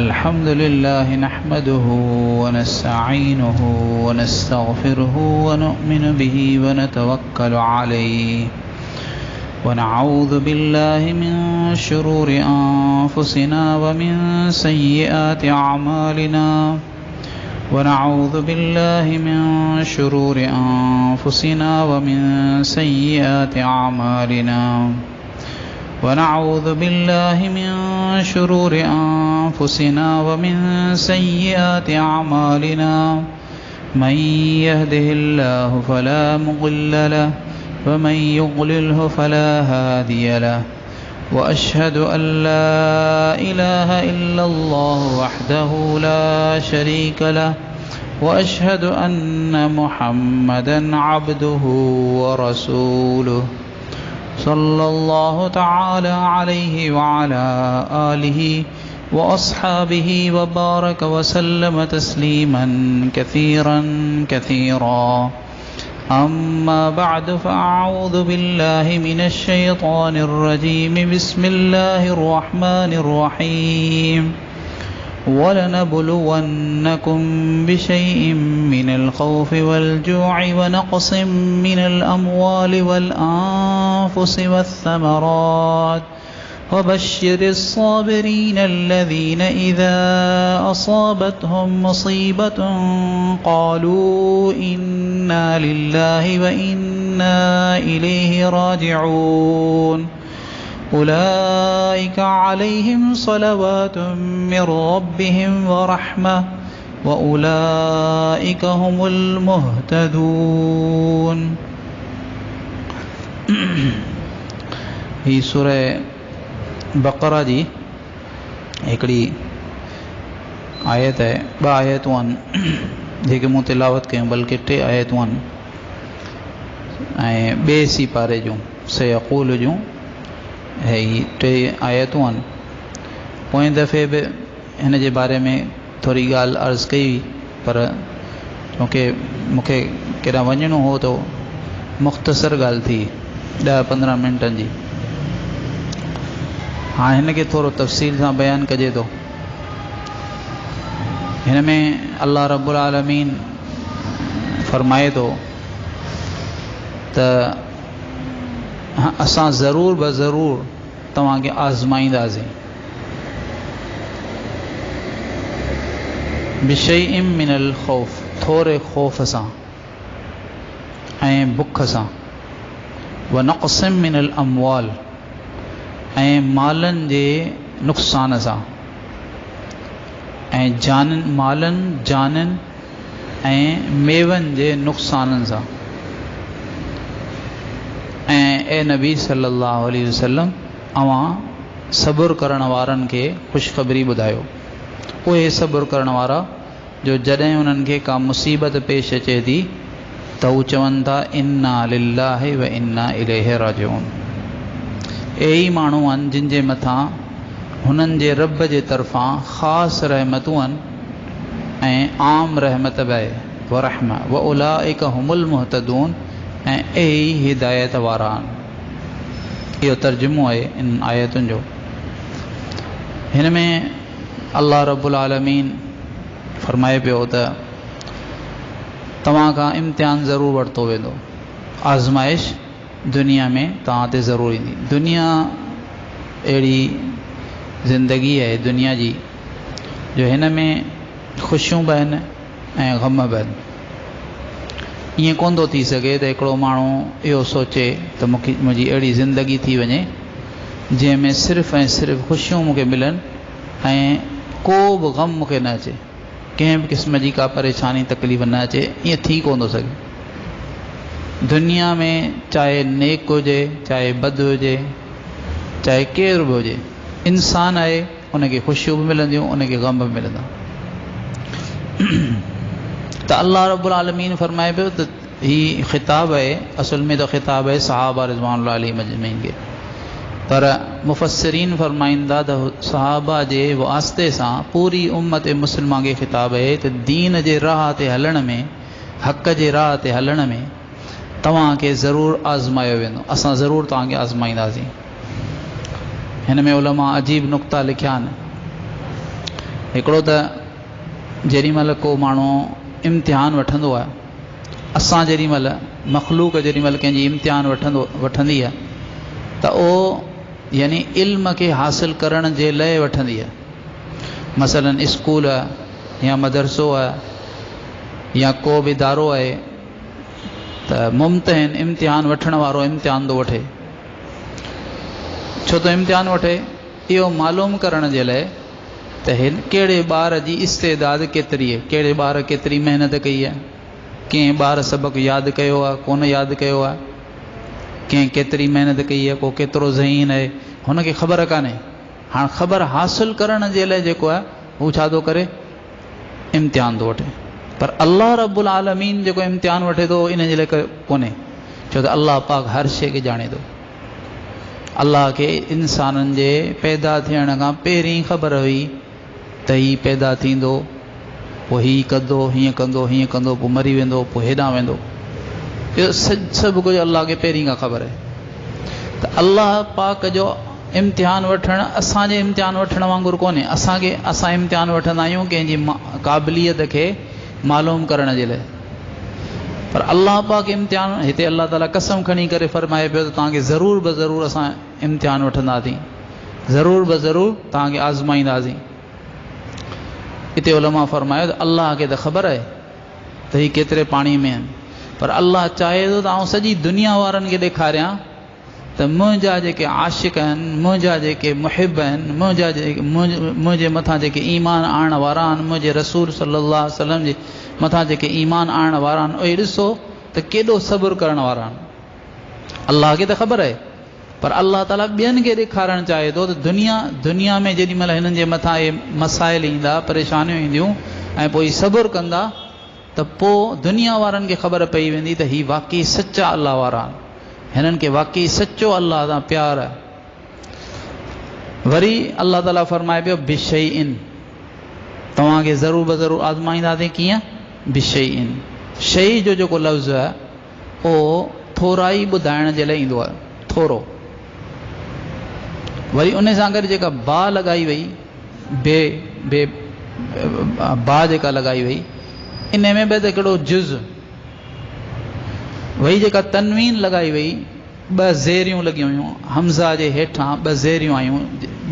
अल्हम्दुलिल्लाह नहमदुहु व नस्तईनुहु व नस्तगफिरुहु व नु'मिनु बिही व नतवक्कलु अलैहि व नऊज़ु बिल्लाहि मिन शुरूरि अंफुसिना व मिन सय्यिआति अमालिना ونعوذ بالله من شرور أنفسنا ومن سيئات أعمالنا ونعوذ بالله من شرور أنفسنا ومن سيئات أعمالنا من يهده الله فلا مضل له ومن يضلله فلا هادي له وأشهد أن لا إله إلا الله وحده لا شريك له وأشهد أن محمدا عبده ورسوله صلى الله تعالى عليه وعلى آله وأصحابه وبارك وسلم تسليما كثيرا كثيرا أما بعد فأعوذ بالله من الشيطان الرجيم بسم الله الرحمن الرحيم ولنبلونكم بشيء من الخوف والجوع ونقص من الأموال والأنفس والثمرات وبشر الصابرين الذين إذا أصابتهم مصيبة قالوا إنا لله وإنا إليه راجعون أولئك عليهم صلوات من ربهم ورحمة وأولئك هم المهتدون. ही सूरह बक़रा जी हिकिड़ी आयत है, ॿ आयतूं आहिनि जेके मूं तिलावत कयूं, बल्कि 3 आयतूं आहिनि ऐं ॿिए सिपारे जूं सयक़ूल जूं ही 3 आयतूं आहिनि। पोइ दफ़े बि हिन जे बारे में थोरी ॻाल्हि अर्ज़ु कई, पर छोकी मूंखे केॾांहुं वञिणो हो त मुख़्तसर ॻाल्हि थी 10-15 मिंटनि जी। हाँ, हिन खे थोरो तफ़सील सां बयानु कजे थो। हिन में अल्लाह रब्बुल आलमीन फरमाए थो त असां ज़रूर ब ज़रूर तव्हांखे आज़माईंदासीं बिशैइन मिनल ख़ौफ़, थोरे ख़ौफ़ सां ऐं बुख सां, व नक़्सिम मिनल अमवाल ऐं मालनि जे नुक़सान सां, ऐं मालनि जाननि ऐं मेवनि जे नुक़साननि सां। ऐं ए नबी सल्लल्लाहु अलैहि वसल्लम, अवां सब्र करण वारनि खे ख़ुशख़बरी ॿुधायो। उहे सब्र करण वारा जो जॾहिं उन्हनि खे का मुसीबत पेश अचे थी त हू चवनि था इन्ना लिल्लाहि व इन्ना इलैहि राजिऊन। ई माण्हू आहिनि जिन जे मथां हुननि जे रब जे तरफ़ां ख़ासि रहमतूं आहिनि ऐं आम रहमत बि आहे व रहमा व उलाइका हुमुल मुहतदून, ऐं ई हिदायत वारा आहिनि। इहो तर्जुमो आहे इन आयतुनि जो। हिन में अल्लाह रब्बुल आलमीन फरमाए पियो त तव्हां खां इम्तिहान ज़रूरु वरितो वेंदो, आज़माइश दुनिया में तव्हां ते ज़रूरु ईंदी। दुनिया अहिड़ी ज़िंदगी आहे दुनिया जी जो हिन में ख़ुशियूं बि आहिनि ऐं ग़म बि आहिनि। ईअं कोन थो थी सघे त हिकिड़ो माण्हू इहो सोचे त मुंहिंजी अहिड़ी ज़िंदगी थी वञे जंहिंमें सिर्फ़ु ऐं सिर्फ़ु ख़ुशियूं मूंखे मिलनि ऐं को बि ग़म मूंखे न अचे, कंहिं बि क़िस्म जी का परेशानी तकलीफ़ न अचे। ईअं थी कोन थो सघे। दुनिया में चाहे नेक हुजे चाहे बद हुजे चाहे केरु बि हुजे, इंसान आहे, उनखे ख़ुशियूं बि मिलंदियूं, उनखे ग़म बि मिलंदा। त अल्लाह रब्बुल आलमीन फरमाए पियो त ही ख़िताब आहे, असुल में तो ख़िताब है सहाबा रिज़वानुल्लाह अलैहिम अजमईन के, पर मुफ़स्सिरीन फरमाइंदा त सहाबा जे वास्ते सां पूरी उम्मत मुस्लिमा खे ख़िताब है त दीन जे राह ते हलण में, हक़ जे राह ते हलण में तव्हांखे ज़रूरु आज़मायो वेंदो, असां ज़रूरु तव्हांखे आज़माईंदासीं। हिन में उलमा अजीब नुक्ता लिखिया आहिनि। हिकिड़ो त जेॾी महिल को माण्हू इम्तिहान वठंदो आहे, असां जेॾी महिल मख़लूक जेॾी महिल कंहिंजी इम्तिहान वठंदी आहे त उहो यानी इल्म खे हासिल करण जे लाइ वठंदी आहे। मसलन स्कूल आहे या मदरसो आहे या को बि इदारो आहे त मुम्तहिन इम्तिहान वठण वारो इम्तिहान थो वठे। छो त इम्तिहान वठे? इहो मालूम करण जे लाइ त हिन कहिड़े ॿार जी इस्तेदाद केतिरी आहे, कहिड़े ॿार केतिरी महिनत कई आहे, कंहिं ॿार सबक़ु यादि कयो आहे कोन यादि कयो आहे, कंहिं केतिरी महिनत कई आहे, को केतिरो ज़हीन आहे, हुनखे ख़बर कान्हे। हाणे ख़बर हासिल करण जे लाइ जेको आहे हू छा थो करे, इम्तिहान थो वठे। पर अल्लाह रब्बुल आलमीन जेको इम्तिहान वठे थो इन जे लाइ कोन्हे, छो त अल्लाह पाक हर शइ खे ॼाणे थो। अल्लाह खे इंसाननि जे पैदा थियण खां पहिरीं ख़बर हुई त हीउ पैदा थींदो, पोइ हीअं कंदो, हीअं कंदो, हीअं कंदो, पोइ मरी वेंदो, पोइ हेॾां वेंदो। इहो सभु कुझु अल्लाह खे पहिरीं खां ख़बर आहे। त अल्लाह पाक जो इम्तिहान वठणु असांजे इम्तिहान वठण वांगुरु कोन्हे। असां इम्तिहान वठंदा आहियूं कंहिंजी क़ाबिलियत खे मालूम करण जे लाइ, पर अल्लाह पाक इम्तिहान हिते अल्लाह ताला कसम खणी करे फरमाए पियो त तव्हांखे ज़रूर ब ज़रूर असां इम्तिहान वठंदासीं, ज़रूर ब ज़रूर तव्हांखे आज़माईंदासीं। हिते उलमा फरमायो त अल्लाह खे त ख़बर आहे त हीअ केतिरे पाणी में आहिनि, पर अल्लाह चाहे थो त आउं सॼी दुनिया वारनि खे ॾेखारियां त मुंहिंजा जेके आशिक़ आहिनि, मुंहिंजा जेके मुहिब आहिनि, मुंहिंजे मथां जेके ईमान आणण वारा आहिनि, मुंहिंजे रसूल सल्लल्लाहु अलैहि वसल्लम जे मथां जेके ईमान आणण वारा आहिनि, उहे ॾिसो त केॾो सब्र करण वारा आहिनि। अल्लाह खे त ख़बर आहे, पर अल्लाह ताला ॿियनि खे ॾेखारणु चाहे थो त दुनिया में जेॾी महिल हिननि जे मथां इहे मसाइल ईंदा, परेशानियूं ईंदियूं ऐं पोइ सब्र कंदा त पोइ दुनिया वारनि खे ख़बर पई वेंदी त हीअ वाक़ई सचा अल्लाह वारा आहिनि, हिननि खे वाक़ई सचो अल्लाह सां प्यार आहे। वरी अल्लाह ताला फरमाए पियो बिशैइन, तव्हांखे ज़रूर ब ज़रूर आज़माईंदासीं। कीअं? बिशैइन, शइ जो जेको लफ़्ज़ आहे उहो थोरा ई ॿुधाइण जे लाइ ईंदो आहे, थोरो। वरी उन सां गॾु जेका बा लॻाई वई, बा जेका लॻाई वई, इन में बि त हिकिड़ो जुज़। वही जेका तनवीन लॻाई वई, ॿ ज़ेरियूं लॻियूं हुयूं, हमज़ा जे हेठां ॿ ज़ेरियूं आयूं,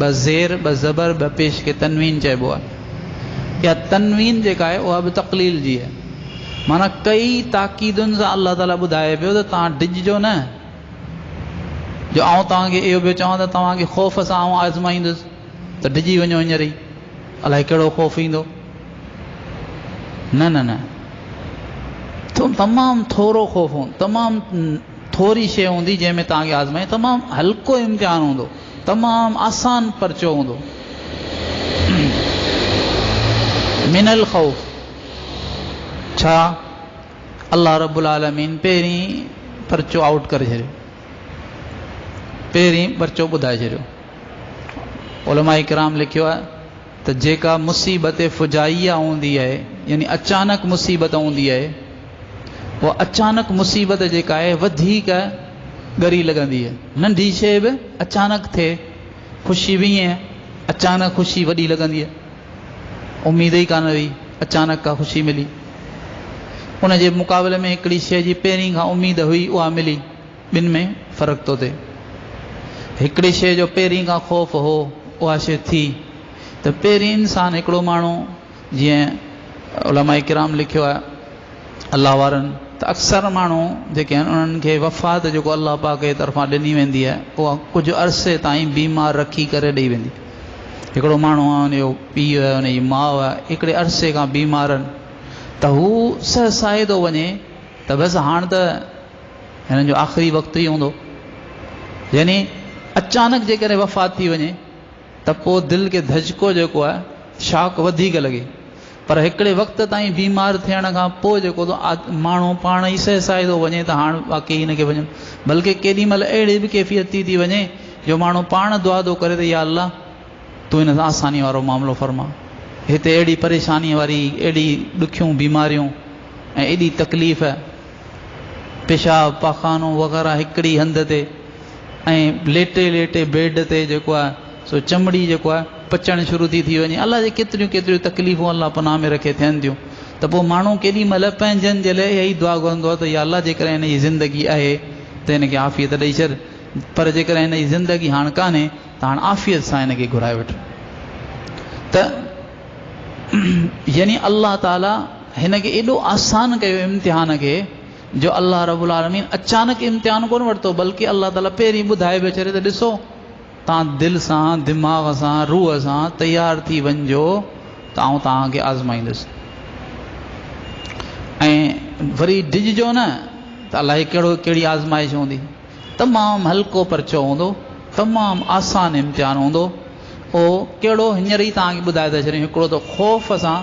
ॿ ज़ेर ॿ ज़बर ॿ पेश खे तनवीन चइबो आहे। इहा तनवीन जेका आहे उहा बि तक़लील जी आहे, माना कई ताक़ीदुनि सां अल्लाह ताला ॿुधाए पियो त तव्हां डिॼिजो न। जो आउं तव्हांखे इहो पियो चवां त तव्हांखे ख़ौफ़ सां आउं आज़माईंदुसि त डिॼी वञो हींअर ई, अलाए कहिड़ो ख़ौफ़ ईंदो। न न न, तमामु थोरो ख़ौफ़ हूंदो, तमामु थोरी शइ हूंदी जंहिंमें तव्हांखे आज़माए, तमामु हल्को इम्तिहान हूंदो, तमामु आसान परचो हूंदो। मिनल ख़ौफ़, छा? अल्लाह रब्बुल आलमीन पहिरीं परचो आउट करे छॾियो, पहिरीं परचो ॿुधाए छॾियो। उलमाए किराम लिखियो आहे त जेका मुसीबत फुजाइया हूंदी आहे, यानी अचानक मुसीबत हूंदी आहे, उहा अचानक मुसीबत जेका आहे वधीक ॻरी लॻंदी आहे। नंढी शइ बि अचानक थिए, ख़ुशी बि ईअं, अचानक ख़ुशी वॾी लॻंदी आहे, उमेद ई कान हुई, अचानक का ख़ुशी मिली। उन जे मुक़ाबले में हिकिड़ी शइ जी पहिरीं खां उमेद हुई, उहा मिली, ॿिनि में फ़र्क़ु थो थिए। हिकिड़ी शइ जो पहिरीं खां ख़ौफ़ हो, उहा शइ थी, त पहिरीं इंसान हिकिड़ो माण्हू, जीअं उलमाए किराम लिखियो आहे अल्लाह वारनि, त अक्सर माण्हू जेके आहिनि उन्हनि खे वफ़ात जेको अल्लाह पाक जे तरफ़ां ॾिनी वेंदी आहे, उहा कुझु अरसे ताईं बीमार रखी करे ॾेई वेंदी। हिकिड़ो माण्हू आहे, हुनजो पीउ आहे, हुनजी माउ आहे, हिकिड़े अरसे खां बीमार आहिनि, त हू सहसाए थो वञे त बसि हाणे त हिननि जो आख़िरी वक़्तु ई हूंदो। यानी अचानक जेकॾहिं वफ़ात थी वञे त पोइ दिलि खे धचको जेको आहे, शॉक वधीक लॻे। पर हिकिड़े वक़्त ताईं बीमार थियण खां पोइ जेको माण्हू पाण ई सहसाए थो वञे त हाणे वाक़ई हिनखे वञनि। बल्कि केॾी महिल अहिड़ी बि कैफ़ियत थी वञे जो माण्हू पाण दुआ थो करे त या अल्लाह तूं हिन सां आसानी वारो मामिलो फरमा। हिते अहिड़ी परेशानी वारी, अहिड़ी ॾुखियूं बीमारियूं ऐं एॾी तकलीफ़, पेशाब पाखानो वग़ैरह हिकिड़ी हंधि ते, ऐं लेटे लेटे बेड ते जेको आहे सो चमड़ी जेको आहे पचणु शुरू थी वञे। अलाह जे केतिरियूं केतिरियूं तकलीफ़ूं अलाह पनाह में रखे थियनि थियूं। त पोइ माण्हू केॾी महिल पंहिंजनि जे लाइ इहा ई दुआ घुरंदो आहे त या अलाह जेकॾहिं हिन जी ज़िंदगी आहे त हिनखे आफ़ियत ॾेई छॾ, पर जेकॾहिं हिन जी ज़िंदगी हाणे कान्हे त हाणे आफ़ियत सां हिनखे घुराए वठि। त यानी अल्लाह ताला हिन खे एॾो आसान कयो इम्तिहान खे, जो अल्लाह रब्बुल आलमीन अचानक इम्तिहान कोन वरितो, बल्कि अल्लाह ताला पहिरीं ॿुधाए पियो छॾे त ॾिसो तव्हां दिलि सां, दिमाग़ सां, रूह सां तयारु थी वञिजो त आउं तव्हांखे आज़माईंदुसि। ऐं वरी डिॼिजो न त अलाए कहिड़ी आज़माइश हूंदी। तमामु हल्को परचो हूंदो, तमामु आसान इम्तिहान हूंदो। उहो कहिड़ो हींअर ई तव्हांखे ॿुधाए था छॾियूं। हिकिड़ो त ख़ौफ़ सां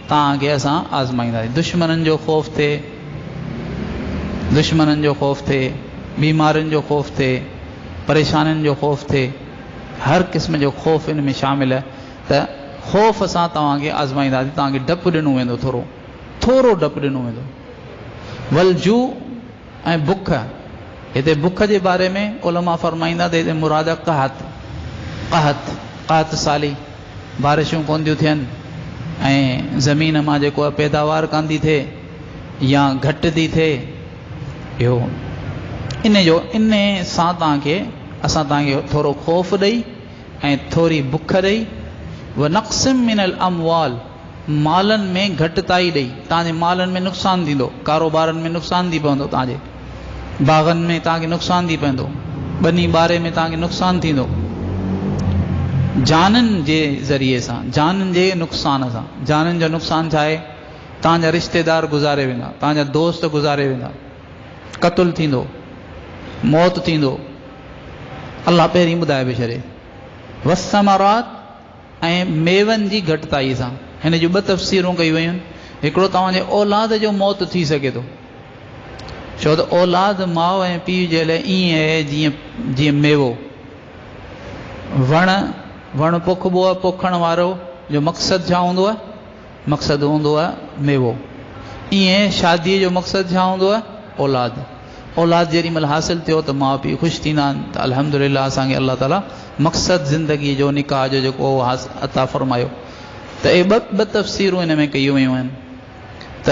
तव्हांखे असां आज़माईंदासीं, दुश्मननि जो ख़ौफ़ थिए, दुश्मननि जो ख़ौफ़ थिए, बीमारियुनि जो ख़ौफ़ थिए, परेशानियुनि जो ख़ौफ़ थिए, हर क़िस्म जो ख़ौफ़ इन में शामिल आहे। त ख़ौफ़ सां तव्हांखे आज़माईंदासीं, तव्हांखे डपु ॾिनो वेंदो, थोरो डपु ॾिनो वेंदो। वलजू ऐं बुख, हिते बुख जे बारे में उलमा फरमाईंदा त हिते मुराद क़हत साली, बारिशूं कोन थियूं थियनि ऐं ज़मीन मां जेको आहे पैदावार कान थी थिए या घटि थी थिए, इहो इन सां असां तव्हांखे थोरो ख़ौफ़ ॾेई ऐं थोरी बुख ॾेई, व नक़्सिम मिनल अमवाल, मालनि में घटिताई ॾेई, तव्हांजे मालनि में नुक़सानु थींदो, कारोबारनि में नुक़सानु थी पवंदो, तव्हांजे बाग़नि में तव्हांखे नुक़सानु थी पवंदो, ॿनी ॿारे में तव्हांखे नुक़सानु थींदो, जाननि जे ज़रिए सां, जाननि जे नुक़सान सां। जाननि जो नुक़सानु छा आहे? तव्हांजा रिश्तेदार गुज़ारे वेंदा, तव्हांजा दोस्त गुज़ारे वेंदा, क़तलु थींदो, मौत थींदो। अलाह पहिरीं ॿुधाए पियो छॾे। वसमरात, ऐं मेवनि जी घटिताई सां। हिन जूं ॿ तफ़सीरूं कई वयूं आहिनि। हिकिड़ो तव्हांजे औलाद जो मौत थी सघे थो, छो त औलाद माउ ऐं पीउ जे लाइ ईअं आहे जीअं मेवो। वण पोखिबो आहे, पोखण वारो जो मक़सदु छा हूंदो आहे? मक़सदु हूंदो आहे मेवो। ईअं शादीअ जो मक़सदु छा हूंदो आहे? औलाद। औलाद जेॾी महिल हासिलु थियो त माउ पीउ ख़ुशि थींदा आहिनि त अल्हम्दुलिल्लाह असांखे अल्लाह ताला मक़सदु ज़िंदगीअ जो, निकाह जो जेको अता फ़रमायो। त इहे ॿ तफ़सीरूं हिन में कयूं वयूं आहिनि। त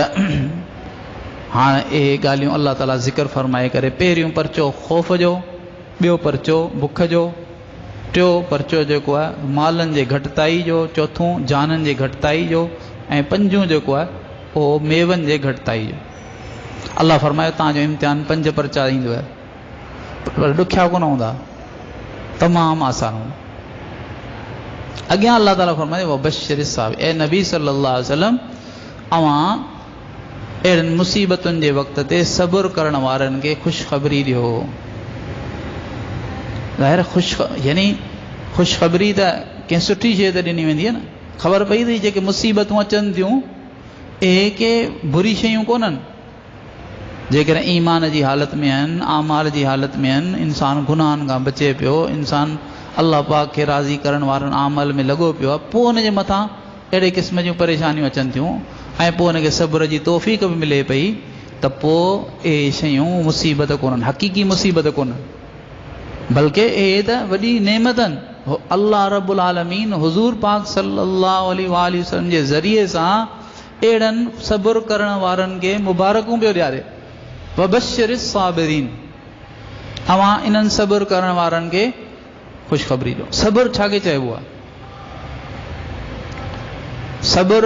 हाणे इहे ॻाल्हियूं अल्लाह ताला ज़िक्र फ़रमाए करे, पहिरियों परचो ख़ौफ़ जो, ॿियो परचो बुख जो, टियों परचो जेको आहे मालनि जे घटिताई जो, चोथों जाननि जे घटिताई जो, ऐं पंजों जेको आहे उहो मेवनि जे घटिताई जो। अल्लाह फरमायो तव्हांजो इम्तिहान 5 परचा ईंदो आहे, पर ॾुखिया कोन हूंदा, तमामु आसान हूंदा। अॻियां अल्लाह ताला फरमायो वबशिरिस साबिरीन, ए नबी सल्लल्लाहु अलैहि वसल्लम अवां अहिड़नि मुसीबतुनि जे वक़्त ते सब्र करण वारनि खे ख़ुशख़बरी ॾियो। ज़ाहिर यानी ख़ुशख़बरी त कंहिं सुठी शइ ते ॾिनी वेंदी आहे न। ख़बर पई अथई जेके मुसीबतूं अचनि थियूं इहे के बुरी शयूं कोन्हनि। जेकॾहिं ईमान जी हालत में आहिनि, आमाल जी हालत में आहिनि, इंसान गुनाहनि खां बचे पियो, इंसान अल्लाह पाक खे राज़ी करण वारनि आमल में लॻो पियो आहे, पोइ हुनजे मथां अहिड़े क़िस्म जूं परेशानियूं अचनि थियूं ऐं पोइ हुनखे सब्र जी तौफ़ीक़ बि मिले पई, त पोइ इहे शयूं मुसीबत कोन्हनि, हक़ीक़ी मुसीबत कोन्हनि, बल्कि इहे त वॾी नेमत आहिनि। अल्लाह रब्बुल आलमीन हुज़ूर पाक सल्लल्लाहु अलैहि वसल्लम जे ज़रिए सां अहिड़नि सब्र करण वारनि खे मुबारकूं पियो ॾियारे। वबशिरिस साबिरीन, अवां इन्हनि सब्र करण वारनि खे ख़ुशख़बरी ॾियो। सब्र छा खे चइबो आहे? सब्र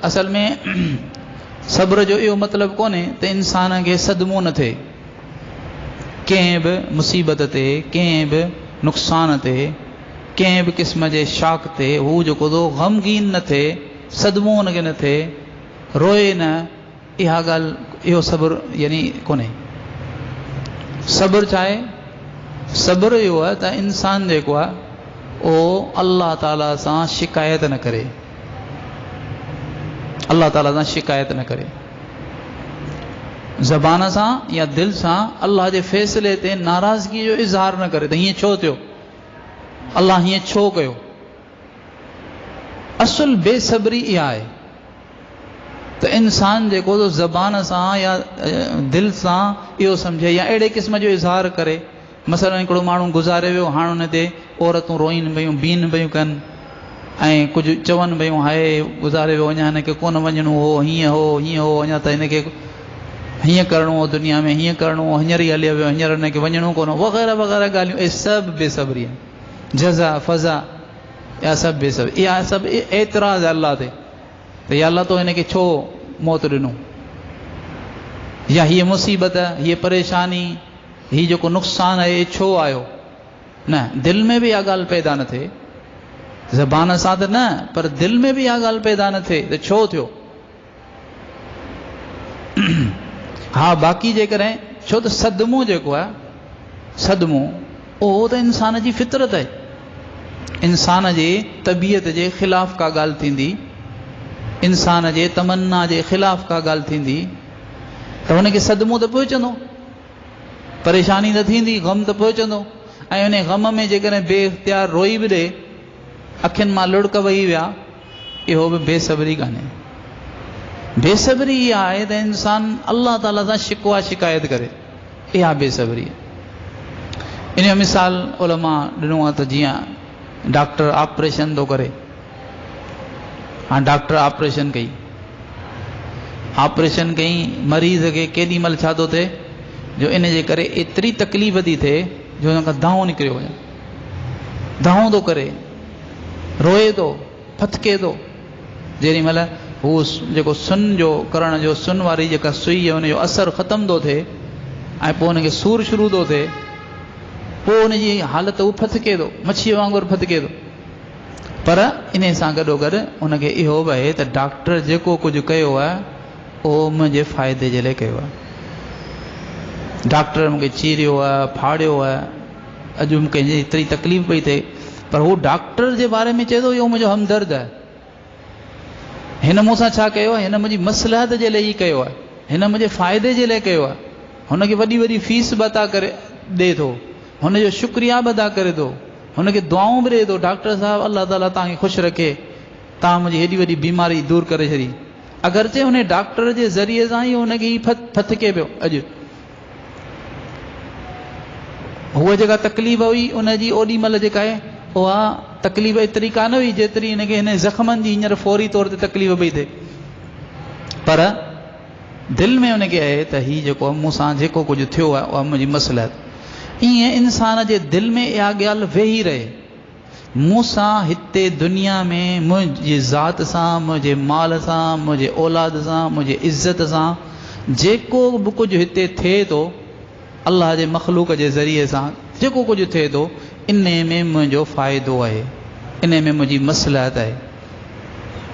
असल में सब्र जो इहो मतिलबु कोन्हे त इंसान खे सदमो न थिए कंहिं बि मुसीबत ते, कंहिं बि नुक़सान ते, कंहिं बि क़िस्म जे शाक ते, हू जेको थो ग़मगीन न थिए, सदमो हुनखे न थिए, रोए न, इहा ॻाल्हि, इहो सब्र यानी कोन्हे। सब्र छा आहे? सब्र इहो आहे त इंसान जेको आहे उहो अल्लाह ताला सां शिकायत न करे, अल्लाह ताला सां शिकायत न करे, ज़बान सां या दिलि सां अल्लाह जे फ़ैसिले ते नाराज़गी जो इज़हार न करे त हीअं छो थियो, अल्लाह हीअं छो कयो। असुल बेसब्री इहा आहे त इंसान जेको ज़बान सां या दिलि सां इहो सम्झे या अहिड़े क़िस्म जो इज़हार करे मसलन हिकिड़ो माण्हू गुज़ारे वियो, हाणे हुन ते औरतूं रोइन पयूं, बीन पयूं कनि ऐं कुझु चवनि पयूं हाय गुज़ारे वियो, अञा हिनखे कोन वञिणो हो, हीअं हो, अञा त हिनखे हीअं करिणो हो, दुनिया में हीअं करिणो हो, हींअर ई हलियो वियो, हींअर हिनखे वञिणो कोन हो, वग़ैरह वग़ैरह ॻाल्हियूं। इहे सभु बेसब्री आहिनि, जज़ा फज़ा, इहा सभु बेसब्री, इहा सभु एतिराज़ अल्लाह ते, त या अल्लाह तो हिनखे छो मौत ॾिनो, या हीअ मुसीबत, हीअ परेशानी, हीअ जेको नुक़सानु आहे इहो छो आयो। न, दिलि में बि इहा ॻाल्हि पैदा न थिए, ज़बान सां त न, पर दिलि में बि इहा ॻाल्हि पैदा न थिए त छो थियो। हा बाक़ी जेकॾहिं, छो त सदमो जेको आहे, सदमो उहो त इंसान जी फितरत आहे, इंसान जे तबियत जे ख़िलाफ़ का ॻाल्हि थींदी, इंसान जे तमन्ना जे ख़िलाफ़ का ॻाल्हि थींदी त हुनखे सदमो त पहुचंदो, परेशानी त थींदी, ग़म त पहुचंदो। ऐं उन ग़म में जेकॾहिं बेइख्तियार रोई बि ॾे, अखियुनि मां लुड़क वही विया, इहो बि बेसब्री कान्हे। बेसब्री इहा आहे त इंसान अल्लाह ताला सां शिकवा शिकायत करे, इहा बेसब्री आहे। इन जो मिसाल उलमा ॾिनो आहे त जीअं डॉक्टर ऑपरेशन थो करे, हाणे डॉक्टर ऑपरेशन कई, मरीज़ खे केॾी महिल छा थो थिए, जो इन जे करे एतिरी तकलीफ़ थी थिए जो हुन खां दांहो निकिरियो वञे, दांहो थो करे, रोए थो, फथके थो। जेॾी महिल हू जेको सुन जो करण जो, सुन वारी जेका सुई आहे हुनजो असरु ख़तमु थो थिए ऐं पोइ हुनखे सूरु शुरू थो थिए, पोइ हुनजी हालत हू फथके थो, मच्छीअ वांगुरु फथके थो। पर इन सां गॾोगॾु हुनखे इहो बि आहे त डॉक्टर जेको कुझु कयो आहे उहो मुंहिंजे फ़ाइदे जे लाइ कयो आहे। डॉक्टर मूंखे चीरियो आहे, फाड़ियो आहे, अॼु मूंखे एतिरी तकलीफ़ पई थिए, पर हू डॉक्टर जे बारे में चए थो इहो मुंहिंजो हमदर्द आहे, हिन मूंसां छा कयो आहे, हिन मुंहिंजी मसलहत जे लाइ ई कयो आहे, हिन मुंहिंजे फ़ाइदे जे लाइ कयो आहे। हुनखे वॾी वॾी फीस बि अदा करे ॾिए थो, हुनजो शुक्रिया बि अदा करे थो, हुनखे दुआऊं बि ॾिए थो, डॉक्टर साहिबु अल्लाह ताला तव्हांखे ख़ुशि रखे, तव्हां मुंहिंजी हेॾी वॾी बीमारी दूरि करे छॾी। अगरचे हुन डॉक्टर जे ज़रिए सां ई हुनखे ई फथके पियो। अॼु हूअ जेका तकलीफ़ हुई उनजी ओॾी महिल जेका आहे उहा तकलीफ़ एतिरी कान हुई जेतिरी हिनखे हिन ज़ख़्मनि जी हींअर फौरी तौर ते तकलीफ़ पई थिए, पर दिलि में हुनखे आहे त हीउ जेको मूंसां जेको कुझु थियो आहे उहा मुंहिंजी मसलहत। ईअं इंसान जे दिलि में इहा ॻाल्हि वेही रहे, मूंसां हिते दुनिया में मुंहिंजी ज़ात सां, मुंहिंजे माल सां, मुंहिंजे औलाद सां, मुंहिंजे इज़त सां जेको बि कुझु हिते थिए थो, अल्लाह जे मख़लूक जे ज़रिए सां जेको कुझु थिए थो, इन में मुंहिंजो फ़ाइदो आहे, इन में मुंहिंजी मसलहत आहे।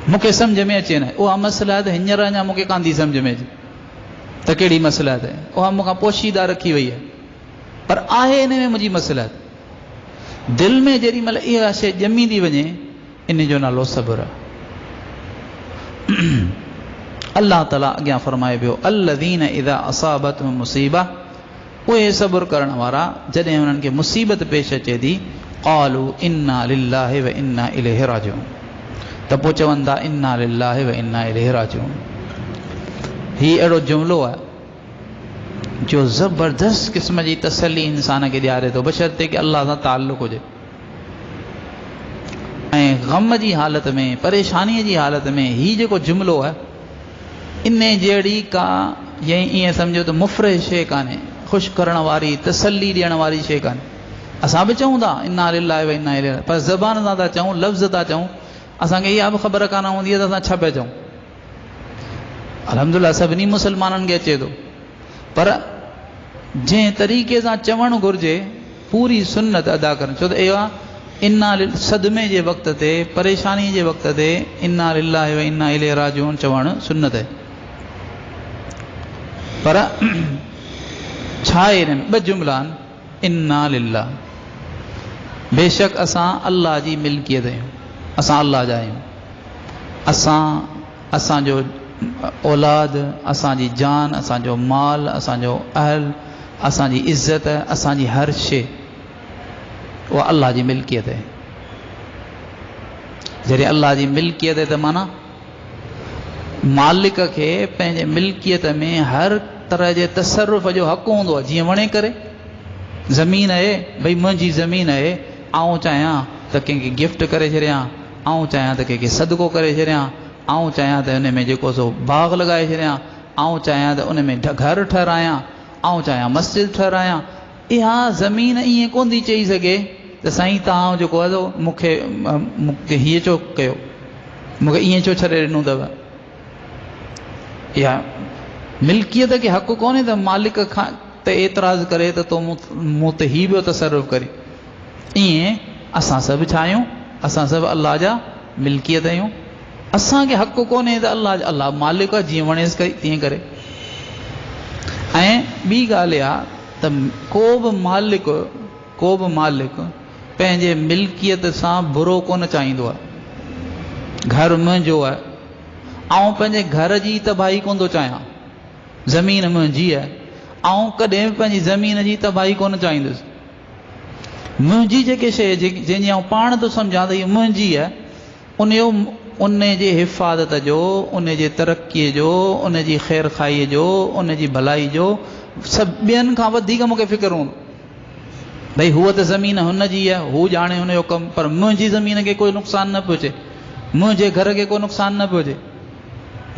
मूंखे सम्झ में अचे न, उहा मसलहत हींअर अञा मूंखे कान थी सम्झ में अचे त कहिड़ी मसलहत आहे, उहा मूंखां पोशीदा रखी वई आहे, पर आहे इन में मुंहिंजी मसलहत। दिलि में जेॾी महिल इहा शइ ॼमी थी वञे, इन जो नालो सब्र आहे। अल्लाह ताला अॻियां फरमाए पियो, अल्लज़ीन इज़ा असाबतहुम मुसीबा, उहे सब्र करण वारा जॾहिं हुननि खे मुसीबत पेश अचे थी, क़ालू इन्ना लिल्लाहि व इन्ना इलैहि राजिऊन, त पोइ चवनि था इन्ना लिल्लाहि व इन्ना इलैहि राजिऊन। हीउ अहिड़ो जुमिलो आहे जो ज़बरदस्त क़िस्म जी तसली इंसान खे ॾियारे थो, बशर्ते कि अल्लाह सां ताल्लुक़ हुजे। ऐं ग़म जी हालत में, परेशानीअ जी हालत में हीउ जेको जुमिलो आहे, इन जहिड़ी का ईअं सम्झो त मुफ़रह शइ कान्हे, ख़ुशि करण वारी, तसली ॾियण वारी शइ कान्हे। असां बि चऊं था इन्ना लिल्लाहि व इन्ना इलैहि, पर ज़बान सां था चऊं, लफ़्ज़ था चऊं, असांखे इहा बि ख़बर कान हूंदी आहे त असां छा पिया चऊं। अल्हम्दुलिल्लाह सभिनी मुस्लमाननि खे अचे थो, पर जंहिं तरीक़े सां चवणु घुरिजे पूरी सुन्नत अदा कनि, छो त इहा इन्ना सदमे जे वक़्त ते, परेशानी जे वक़्त ते इन्ना लिल्लाहि व इन्ना इलैहि राजिऊन चवणु सुन्नत आहे। पर छा आहे हिन में ॿ जुमिला आहिनि, इन्ना लिल्लाह, बेशक असां अल्लाह जी मिल्कियत आहियूं, असां अल्लाह जा आहियूं, असांजो औलाद, असांजी जान, असांजो माल, असांजो अहल, असांजी इज़त, असांजी हर शइ उहा अल्लाह जी मिल्कियत आहे। जॾहिं अल्लाह जी मिल्कियत आहे त माना मालिक खे पंहिंजे मिल्कियत में हर तरह जे तसरुफ़ जो हक़ हूंदो आहे, जीअं वणे करे। ज़मीन आहे भई मुंहिंजी ज़मीन आहे, आउं चाहियां त कंहिंखे गिफ्ट करे छॾियां, आउं चाहियां त कंहिंखे सदको करे छॾियां, आउं चाहियां त उन में जेको सो बाग़ लॻाए छॾियां, आउं चाहियां त उन में घर ठहिरायां, आउं चाहियां मस्जिद ठहिरायां। इहा ज़मीन ईअं कोन थी चई सघे त साईं तव्हां जेको आहे मूंखे हीअं छो कयो, मूंखे ईअं छो छॾे ॾिनो अथव। इहा मिल्कियत खे हक़ु कोन्हे त मालिक खां त एतिराज़ करे त तो मूं ते हीउ ॿियो तसरुफ़ करे। ईअं असां सभु छा आहियूं, असां सभु अलाह जा मिल्कियत आहियूं। असांखे हक़ु कोन्हे त अलाह मालिक आहे, जीअं वणेसि कई तीअं करे। ऐं ॿी ॻाल्हि इहा त को बि मालिक पंहिंजे मिल्कियत सां बुरो कोन चाहींदो आहे। घर मुंहिंजो आहे, आउं पंहिंजे घर जी तबाही कोन थो चाहियां। ज़मीन मुंहिंजी आहे, आउं कॾहिं बि पंहिंजी ज़मीन जी तबाही कोन चाहींदुसि। मुंहिंजी जेके शइ जंहिंजी आउं पाण थो सम्झां त हीअ मुंहिंजी आहे, उन जे हिफ़ाज़त जो, उन जे तरक़ीअ जो, उन जी ख़ैर खाईअ जो, उन जी भलाई जो सभु ॿियनि खां वधीक मूंखे फ़िक्र हूंदो। भई हूअ त ज़मीन हुन जी आहे, हू ॼाणे हुनजो कमु, पर मुंहिंजी ज़मीन खे कोई नुक़सानु न पहुचे, मुंहिंजे घर खे को नुक़सानु न पहुचे,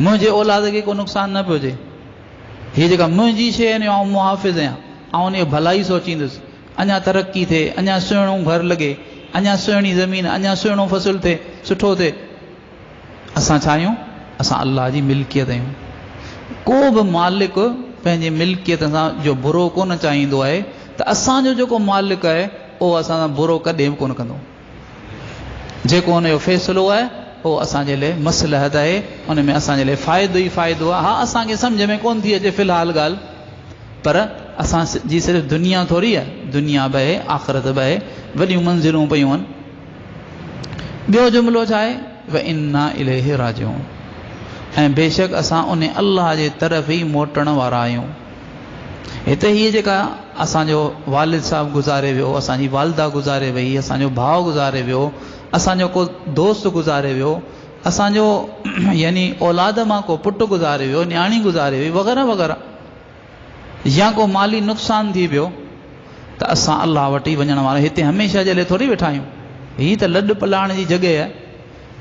मुंहिंजे औलाद खे को नुक़सानु न पहुचे। हीअ जेका मुंहिंजी शइ आहिनि आउं मुहाफ़िज़ आहियां, ऐं उन जी भलाई सोचींदुसि, अञा तरक़ी थिए, अञा सुहिणो घर लॻे, अञा सुहिणी ज़मीन, अञा सुहिणो फ़सुलु थिए, सुठो थिए। असां छा आहियूं, असां अलाह जी मिल्कियत आहियूं। को बि मालिक पंहिंजे मिल्कियत सां जो बुरो कोन चाहींदो आहे, त असांजो जेको मालिक आहे उहो असां सां बुरो कॾहिं बि कोन कंदो। जेको हुनजो फ़ैसिलो आहे उहो असांजे लाइ मसलहत आहे, उन में असांजे लाइ फ़ाइदो ई फ़ाइदो आहे। हा, असांखे सम्झ में कोन थी अचे फ़िलहालु ॻाल्हि, पर असां जी सिर्फ़ु दुनिया थोरी आहे, दुनिया बि आहे, आख़िरत बि आहे, वॾियूं मंज़िलूं पयूं आहिनि। ॿियो जुमिलो छा आहे, व इन्ना इलैहि राजिऊन, ऐं बेशक असां उन अल्लाह जे तरफ़ ई मोटण वारा आहियूं। हिते हीअ जेका असांजो वालिद साहिबु गुज़ारे वियो, असांजी वालिदा गुज़ारे वई, असांजो भाउ गुज़ारे वियो, असांजो को दोस्त गुज़ारे वियो, असांजो यानी औलाद मां को पुटु गुज़ारे वियो, न्याणी गुज़ारे वई वग़ैरह वग़ैरह, या को माली नुक़सानु थी वियो, त असां अलाह वटि ई वञण वारा। हिते हमेशह जे लाइ थोरी वेठा आहियूं, हीअ त लॾ पलाइण जी जॻह आहे।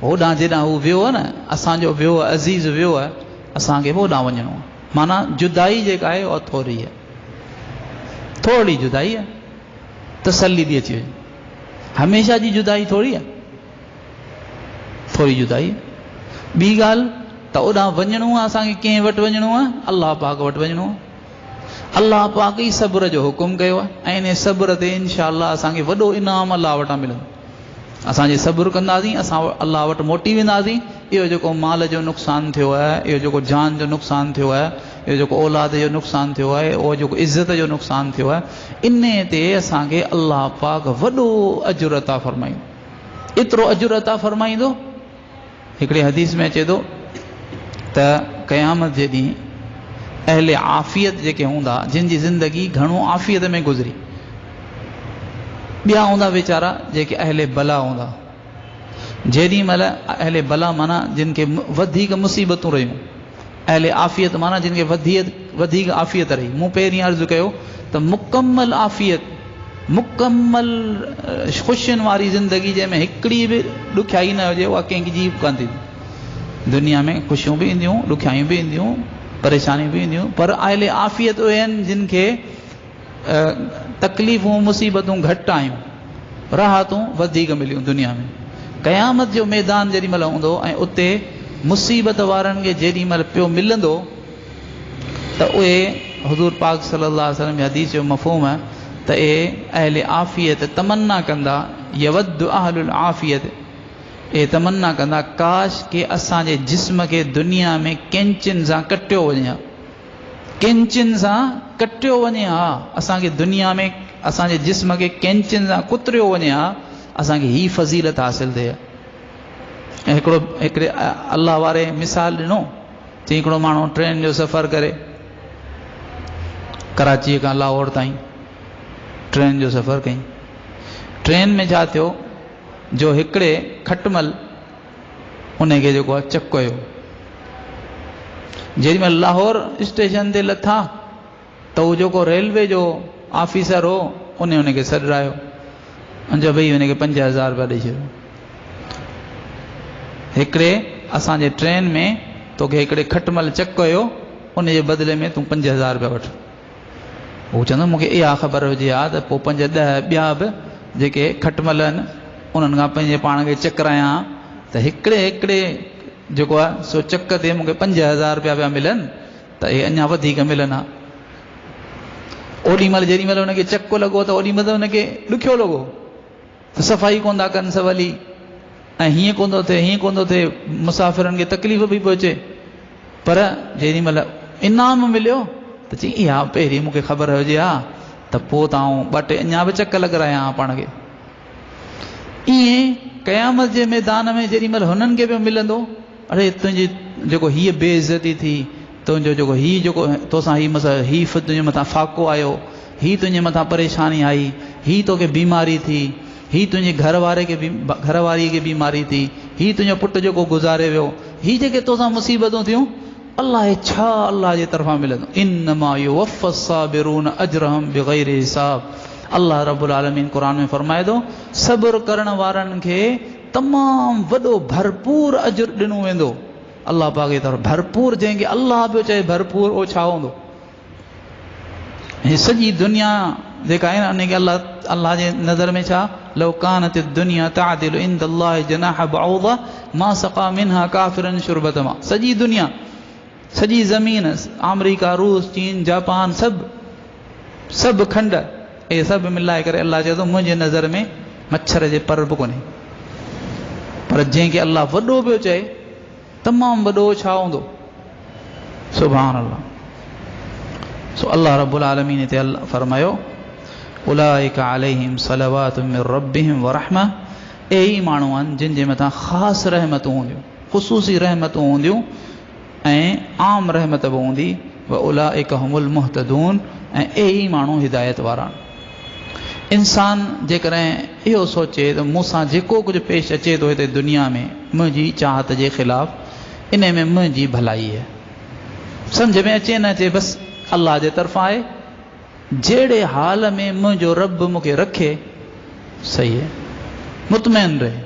होॾां जेॾां हू वियो आहे न, असांजो वियो आहे, अज़ीज़ वियो आहे, असांखे बि होॾां वञिणो आहे। माना जुदाई जेका आहे उहा थोरी आहे, थोरी जुदाई आहे, तसली थी अची वञे। हमेशह जी जुदाई थोरी आहे, थोरी जुदाई। ॿी ॻाल्हि त ओॾां वञिणो आहे असांखे, कंहिं वटि वञिणो आहे, अलाह पाक वटि वञिणो आहे। अलाह पाक ई सब्र जो हुकुम कयो आहे, ऐं इन सब्र ते इंशा अल्लाह असांखे वॾो इनाम अलाह वटां मिलंदो। असां जे सब्र कंदासीं, असां अलाह वटि मोटी वेंदासीं। इहो जेको माल जो नुक़सानु थियो आहे, इहो जेको जान जो नुक़सानु थियो आहे, इहो जेको औलाद जो नुक़सानु थियो आहे, उहो जेको इज़त जो नुक़सानु थियो आहे, इन ते असांखे अलाह पाक वॾो अजुर अता फ़रमाईंदो। एतिरो अजुर अता फ़रमाईंदो, हिकिड़े हदीस में अचे थो त क़यामत जे ॾींहुं अहले आफ़ियत जेके हूंदा, जिन जी ज़िंदगी घणो आफ़ियत में गुज़री, ॿिया हूंदा वीचारा जेके अहले बला हूंदा। जेॾी महिल अहले बला माना जिन खे वधीक मुसीबतूं रहियूं, अहले आफ़ियत माना जिन खे वधीक आफ़ियत रही। मूं पहिरीं अर्ज़ु कयो त मुकमल आफ़ियत, मुकमल ख़ुशियुनि वारी ज़िंदगी जंहिंमें हिकिड़ी बि ॾुखियाई न हुजे, उहा कंहिंजी जी कोन थी। दुनिया में ख़ुशियूं बि ईंदियूं, ॾुखियायूं बि ईंदियूं, परेशानियूं बि ईंदियूं, पर अहले आफ़ियत उहे आहिनि जिन खे तकलीफ़ूं मुसीबतूं घटि आहियूं, राहतूं वधीक मिलियूं दुनिया में। क़यामत जो मैदान जेॾी महिल हूंदो ऐं उते मुसीबत वारनि खे जेॾी महिल पियो मिलंदो, त उहे हुज़ूर पाक सल्लल्लाहु अलैहि वसल्लम जी हदीस जो मफ़हूम आहे त अहले आफ़ियत तमन्ना कंदा, यवद्दु अहलुल आफ़ियत, तमन्ना कंदा काश के असांजे जिस्म खे दुनिया में कैंचिन सां कटियो वञे हा, कैंचिन सां कटियो वञे हा, असांखे दुनिया में असांजे जिस्म खे कैंचिन सां कुतरियो वञे हा, असांखे ही फ़ज़ीलत हासिल थिए। ऐं हिकिड़े अल्लाह वारे मिसाल ॾिनो, चई हिकिड़ो माण्हू ट्रेन जो सफ़र करे, कराची खां लाहौर ताईं ट्रेन जो सफ़र कई। ट्रेन में छा थियो, जो हिकिड़े खटमल उनखे जेको आहे चक कयो। जेॾी महिल लाहौर स्टेशन ते लथा त उहो जेको रेलवे जो ऑफिसर हो, उनखे सॾायो, जो भई हुनखे 5000 रुपया ॾेई छॾियो। हिकिड़े असांजे ट्रेन में तोखे हिकिड़े खटमल चक कयो, उनजे बदिले में तूं 5000 रुपया वठ। हू चवंदो मूंखे इहा ख़बर हुजे हा त पोइ 5-10 ॿिया बि जेके खटमल आहिनि उन्हनि खां पंहिंजे पाण खे चकरायां त हिकिड़े जेको आहे सो चक ते मूंखे 5000 रुपया पिया मिलनि त इहे अञा वधीक मिलनि हा। ओॾीमहिल जेॾीमहिल हुनखे चको लॻो त ओॾीमहिल त हुनखे ॾुखियो लॻो त सफ़ाई कोन था कनि सवली, ऐं हीअं कोन थो थिए, मुसाफ़िरनि खे तकलीफ़ बि पहुचे। पर जेॾीमहिल इनाम मिलियो त चई इहा पहिरीं मूंखे ख़बर हुजे हा त पोइ तव्हां 2 टे अञा बि चक लॻारायां हा पाण खे। ईअं क़यामत जे मैदान में जेॾीमहिल हुननि खे बि मिलंदो, अरे तुंहिंजी जेको हीअ बेइज़ती थी, तुंहिंजो जेको हीअ जेको तोसां हीअ तुंहिंजे मथां फाको आयो, हीअ तुंहिंजे मथां परेशानी आई, हीअ तोखे बीमारी थी, हीअ तुंहिंजे घरवारीअ खे बीमारी थी, हीअ तुंहिंजो पुटु जेको गुज़ारे वियो, हीअ जेके तोसां मुसीबतूं थियूं, अल्लाह छा अल्लाह जे तरफ़ां मिलंदो। इन्नमा युवफ़्फ़स-साबिरून अजरहुम बिग़ैरि हिसाब। अल्लाह रब्बुल आलमीन क़ुरान में फरमाए थो, सब्र करण वारनि खे तमामु वॾो भरपूर अजुर ॾिनो वेंदो। अल्लाह पाक जे तरफ़ भरपूर, जंहिंखे अल्लाह पियो चए भरपूर, उहो छा हूंदो। हीअ सॼी दुनिया जेका आहे न, उनखे अल्लाह जे नज़र में छा, लौ कानत दुनिया तादिलु इंदल्लाहि जनाह बऊदा मा सक़ा मिनहा काफ़िरन शुरबत मा। सॼी दुनिया, सॼी ज़मीन, अमेरिका, रूस, चीन, जापान, सभु खंड, इहे सभु मिलाए करे अल्लाह चए थो मुंहिंजे नज़र में मच्छर जे पर बि कोन्हे। पर जंहिंखे अल्लाह वॾो पियो चए, तमामु वॾो छा हूंदो। सुभान अल्लाह। सो अल्लाह रब्बुल आलमीन हिते फरमायो, उलाइका अलैहिम सलवातुम मिर रब्बिहिम व रहमा। ए ई माण्हू आहिनि जिन जे मथां ख़ासि रहमतूं हूंदियूं, ख़ुसूसी रहमतूं हूंदियूं ऐं आम रहमत बि हूंदी। व उलाइका हुमुल मुहतदून। ऐं ए ई माण्हू हिदायत वारा। इंसान जेकॾहिं इहो सोचे त मूंसां जेको कुझु पेश अचे थो हिते दुनिया में मुंहिंजी चाहत जे ख़िलाफ़ु, इन में मुंहिंजी भलाई आहे, सम्झ में अचे न अचे बसि अल्लाह जे तरफ़ां आहे। जहिड़े हाल में मुंहिंजो रब मूंखे रखे सही आहे, मुतमैन रहे।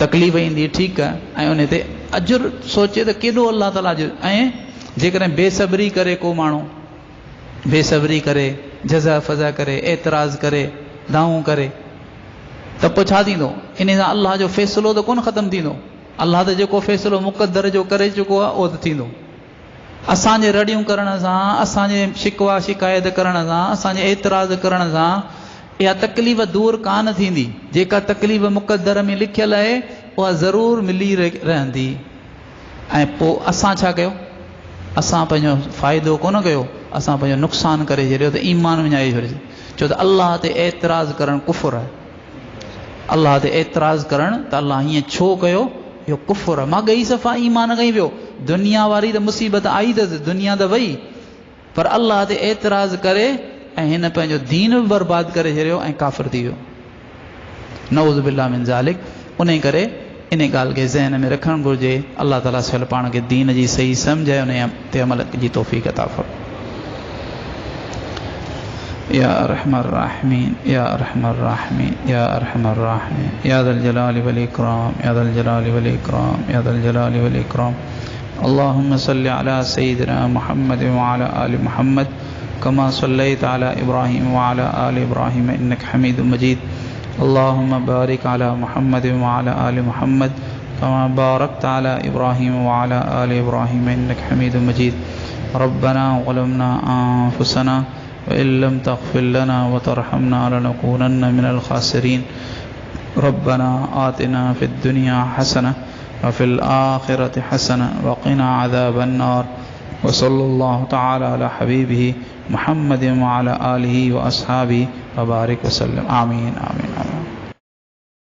तकलीफ़ ईंदी ठीकु आहे, ऐं उन ते अजुर सोचे त केॾो अल्लाह ताला अजुर। ऐं जेकॾहिं बेसब्री करे को माण्हू, बेसब्री करे, जज़ा फज़ा करे, एतिराज़ करे, दाऊं करे, त पोइ छा थींदो। इन सां अल्लाह जो फ़ैसिलो त कोन ख़तमु थींदो। अल्लाह त जेको फ़ैसिलो मुक़दर जो करे चुको आहे उहो त थींदो। असांजे रड़ियूं करण सां, असांजे शिकवा शिकायत करण सां, असांजे एतिराज़ करण सां इहा तकलीफ़ दूर कान थींदी। जेका तकलीफ़ मुक़दर में लिखियल आहे उहा ज़रूरु मिली रहंदी। ऐं पोइ असां छा कयो, असां पंहिंजो फ़ाइदो कोन कयो, असां पंहिंजो नुक़सानु करे छॾियो, त ईमान विञाए छॾियो। छो त अल्लाह ते एतिराज़ करणु कुफ़ुर आहे। अल्लाह ते एतिराज़ करणु त अल्लाह हीअं छो कयो, इहो कुफ़ुर आहे। मां ॻई सफ़ा ईमान कई वियो, दुनिया वारी त मुसीबत आई अथसि, दुनिया त वई, पर अल्लाह ते एतिराज़ करे ऐं हिन पंहिंजो दीन बि बर्बादु करे छॾियो ऐं काफ़िर थी वियो। नऊज़ बिल्लाह मिन ज़ालिक। उन करे इन ॻाल्हि खे ज़हन में रखणु घुरिजे। अल्लाह ताला सियल पाण खे दीन जी सही सम्झ ऐं उन ते अमल जी तौफ़ीक़ अता फ़रमाए। या अरहमर राहिमीन, या अरहमर राहिमीन, या अरहमर राहिमीन, या ज़ल जलाली वल इकराम, या ज़ल जलाली वल इकराम, या ज़ल जलाली वल इकराम। अल्लाहुम्मा सल्लि अला सय्यिदिना मुहम्मद व अला आलि मुहम्मद कमा सल्लैता अला इब्राहीम व अला आलि इब्राहीम इन्नका हमीदुम मजीद। अल्लाहुम्मा बारिक अला मुहम्मद व अला आलि मुहम्मद कमा बारकता अला इब्राहीम व अला आलि इब्राहीम इन्नका हमीदुम मजीद। रब्बना ज़लमना अनफुसना व इन लम तग़फिर लना व तरहमना लनकूनन्न मिनल खासिरीन। रब्बना आतिना फिद दुनिया हसना व फिल आखिरति हसना व क़िना अज़ाबन नार। व सल्लल्लाहु तआला अला हबीबिही मुहम्मद व अला आलिही व अस्हाबिही व बारिक व सल्लम। आमीन आमीन आमीन।